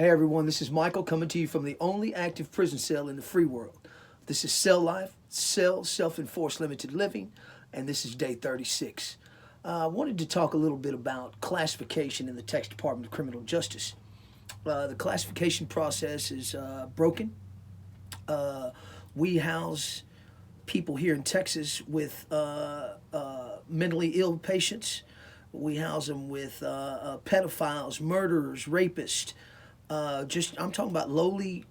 Hey everyone, this is Michael coming to you from the only active prison cell in the free world. This is Cell Life, Cell Self-Enforced Limited Living, and this is day 36. I wanted to talk a little bit about classification in the Texas Department of Criminal Justice. The classification process is broken. Uh, we house people here in Texas with mentally ill patients. We house them with pedophiles, murderers, rapists. I'm talking about lowly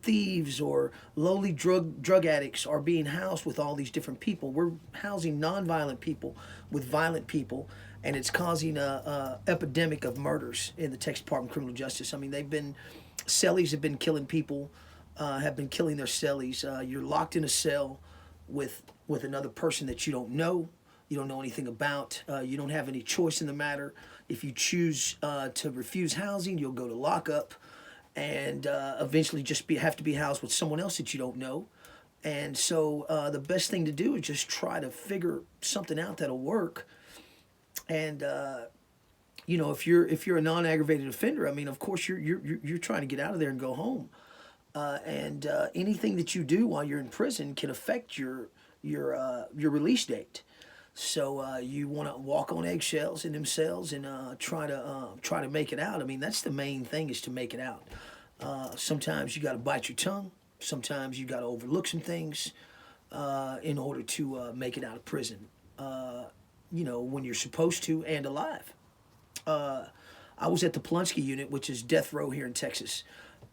thieves or lowly drug addicts are being housed with all these different people. We're housing nonviolent people with violent people, and it's causing a epidemic of murders in the Texas Department of Criminal Justice. I mean, cellies have been killing people, have been killing their cellies. You're locked in a cell with another person that you don't know. You don't know anything about. You don't have any choice in the matter. If you choose to refuse housing, you'll go to lockup, and eventually have to be housed with someone else that you don't know. And so the best thing to do is just try to figure something out that'll work. And if you're a non-aggravated offender, I mean, of course you're trying to get out of there and go home. And anything that you do while you're in prison can affect your release date. So you want to walk on eggshells in them cells and try to make it out. I mean, that's the main thing, is to make it out. Sometimes you got to bite your tongue. Sometimes you got to overlook some things in order to make it out of prison. When you're supposed to and alive. I was at the Palunsky unit, which is death row here in Texas,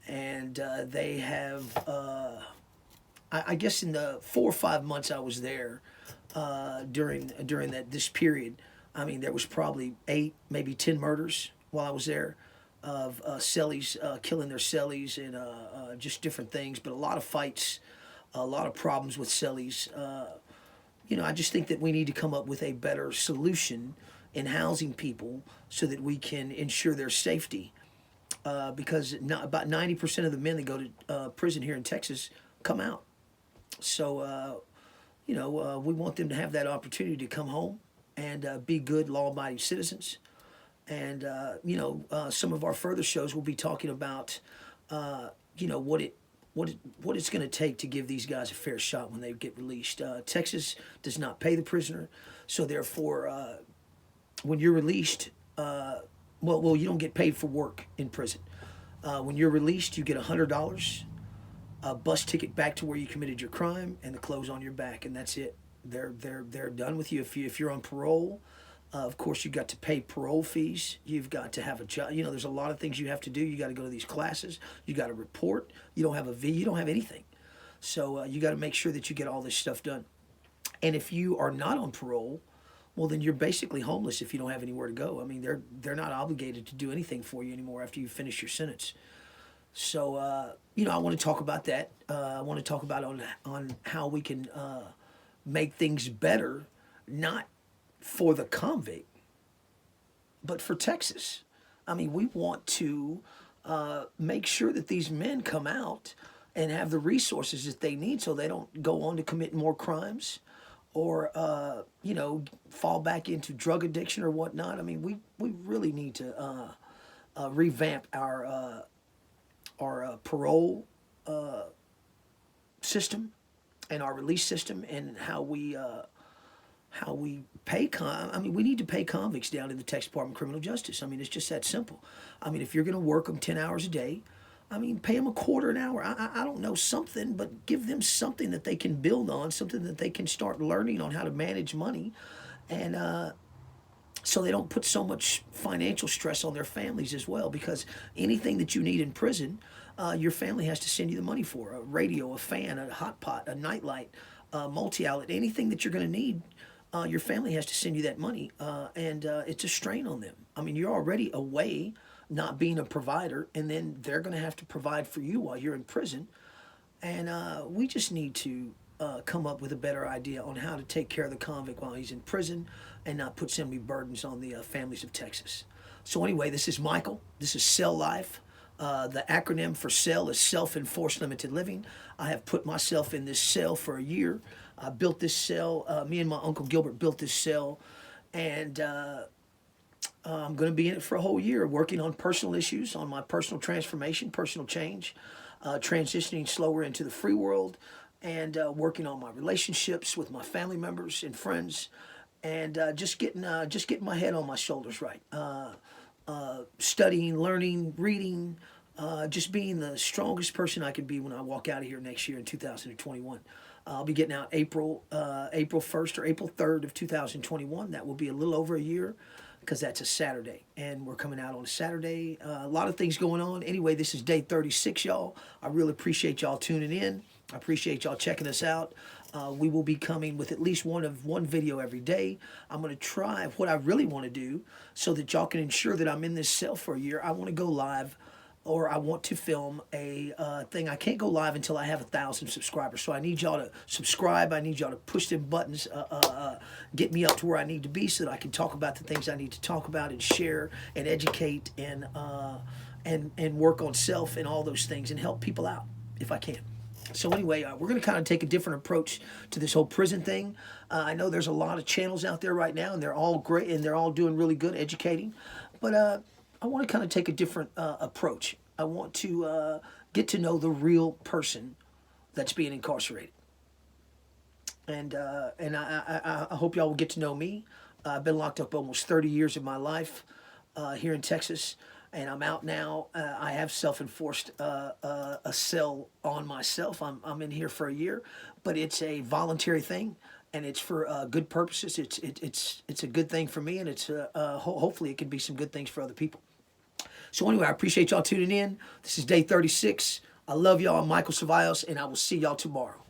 and they have. I guess in the 4 or 5 months I was there, during this period, I mean, there was probably 8, maybe 10 murders while I was there, of cellies killing their cellies, and just different things. But a lot of fights, a lot of problems with cellies. I just think that we need to come up with a better solution in housing people so that we can ensure their safety. Because about 90% of the men that go to prison here in Texas come out. So, we want them to have that opportunity to come home and be good, law-abiding citizens. And some of our further shows will be talking about, what it's going to take to give these guys a fair shot when they get released. Texas does not pay the prisoner, so therefore, when you're released, you don't get paid for work in prison. When you're released, you get $100. A bus ticket back to where you committed your crime, and the clothes on your back, and that's it. They're done with you. If you're on parole, of course you've got to pay parole fees. You've got to have a job. There's a lot of things you have to do. You got to go to these classes. You got to report. You don't have a V. You don't have anything. So you got to make sure that you get all this stuff done. And if you are not on parole, well, then you're basically homeless if you don't have anywhere to go. I mean, they're not obligated to do anything for you anymore after you finish your sentence. So, I want to talk about that. I want to talk about on how we can make things better, not for the convict, but for Texas. I mean, we want to make sure that these men come out and have the resources that they need so they don't go on to commit more crimes or, fall back into drug addiction or whatnot. I mean, we really need to revamp our parole system and our release system, and how we pay we need to pay convicts down in the Texas Department of Criminal Justice. I mean, it's just that simple. I mean, if you're going to work them 10 hours a day, I mean, pay them a quarter an hour. I don't know, something, but give them something that they can build on, something that they can start learning on how to manage money, and so they don't put so much financial stress on their families as well. Because anything that you need in prison, your family has to send you the money for: a radio, a fan, a hot pot, a nightlight, a multi-outlet, anything that you're going to need. Your family has to send you that money, and it's a strain on them. I mean, you're already away, not being a provider, and then they're going to have to provide for you while you're in prison. And we just need to come up with a better idea on how to take care of the convict while he's in prison and not put so many burdens on the families of Texas. So anyway, this is Michael. This is Cell Life. The acronym for CELL is Self-Enforced Limited Living. I have put myself in this cell for a year. I built this cell. Me and my Uncle Gilbert built this cell. And I'm going to be in it for a whole year, working on personal issues, on my personal transformation, personal change, transitioning slower into the free world, and working on my relationships with my family members and friends, and just getting my head on my shoulders right. Studying, learning, reading, just being the strongest person I can be when I walk out of here next year in 2021. I'll be getting out April 1st or April 3rd of 2021. That will be a little over a year because that's a Saturday. And we're coming out on a Saturday. A lot of things going on. Anyway, this is day 36, y'all. I really appreciate y'all tuning in. I appreciate y'all checking us out. We will be coming with at least one video every day. I'm going to try what I really want to do so that y'all can ensure that I'm in this cell for a year. I want to go live, or I want to film a thing. I can't go live until I have 1,000 subscribers. So I need y'all to subscribe. I need y'all to push them buttons, get me up to where I need to be so that I can talk about the things I need to talk about and share and educate and work on self and all those things and help people out if I can. So anyway, we're going to kind of take a different approach to this whole prison thing. I know there's a lot of channels out there right now, and they're all great, and they're all doing really good educating. But I want to kind of take a different approach. I want to get to know the real person that's being incarcerated. And I hope y'all will get to know me. I've been locked up almost 30 years of my life here in Texas. And I'm out now. I have self-enforced a cell on myself. I'm in here for a year, but it's a voluntary thing, and it's for good purposes. It's a good thing for me, and it's hopefully it can be some good things for other people. So anyway, I appreciate y'all tuning in. This is day 36. I love y'all. I'm Michael Cevallos, and I will see y'all tomorrow.